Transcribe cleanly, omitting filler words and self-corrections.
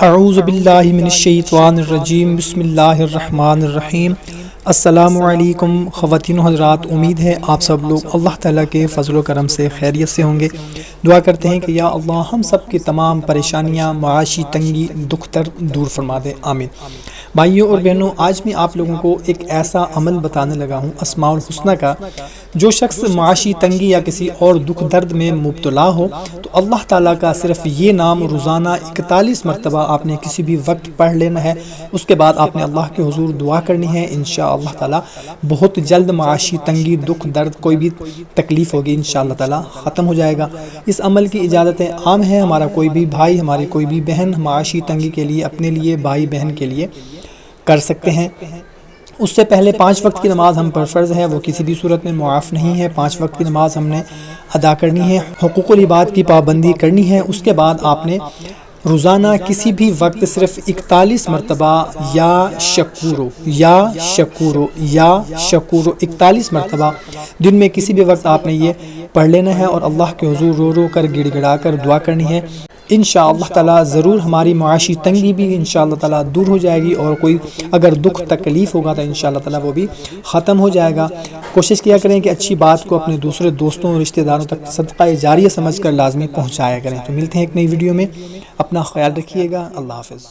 اعوذ باللہ من الشیطان الرجیم بسم اللہ الرحمن الرحیم۔ السلام علیکم خواتین و حضرات، امید ہے آپ سب لوگ اللہ تعالیٰ کے فضل و کرم سے خیریت سے ہوں گے۔ دعا کرتے ہیں کہ یا اللہ ہم سب کی تمام پریشانیاں، معاشی تنگی، دکھ درد دور فرما دے، آمین۔ بھائیوں اور بہنوں، آج میں آپ لوگوں کو ایک ایسا عمل بتانے لگا ہوں اسماء الحسنہ کا، جو شخص معاشی تنگی یا کسی اور دکھ درد میں مبتلا ہو تو اللہ تعالیٰ کا صرف یہ نام روزانہ 41 مرتبہ آپ نے کسی بھی وقت پڑھ لینا ہے۔ اس کے بعد آپ نے اللہ کے حضور دعا کرنی ہے، انشاءاللہ تعالیٰ بہت جلد معاشی تنگی، دکھ درد، کوئی بھی تکلیف ہوگی انشاءاللہ تعالیٰ ختم ہو جائے گا۔ اس عمل کی اجازتیں عام ہیں، ہمارا کوئی بھی بھائی، ہماری کوئی بھی بہن معاشی تنگی کے لیے، اپنے لیے، بھائی بہن کے لیے کر سکتے ہیں۔ اس سے پہلے 5 وقت کی نماز ہم پر فرض ہے، وہ کسی بھی صورت میں معاف نہیں ہے۔ 5 وقت کی نماز ہم نے ادا کرنی ہے، حقوق العباد کی پابندی کرنی ہے۔ اس کے بعد آپ نے روزانہ کسی بھی وقت صرف 41 مرتبہ یا شکورو 41 مرتبہ دن میں کسی بھی وقت آپ نے یہ پڑھ لینا ہے اور اللہ کے حضور رو رو کر، گڑ گڑا کر دعا کرنی ہے۔ انشاءاللہ تعالیٰ ضرور ہماری معاشی تنگی بھی انشاءاللہ تعالیٰ دور ہو جائے گی، اور کوئی اگر دکھ تکلیف ہوگا تو انشاءاللہ تعالیٰ وہ بھی ختم ہو جائے گا۔ کوشش کیا کریں کہ اچھی بات کو اپنے دوسرے دوستوں اور رشتہ داروں تک صدقہ جاریہ سمجھ کر لازمی پہنچایا کریں۔ تو ملتے ہیں ایک نئی ویڈیو میں، اپنا خیال رکھیے گا، اللہ حافظ۔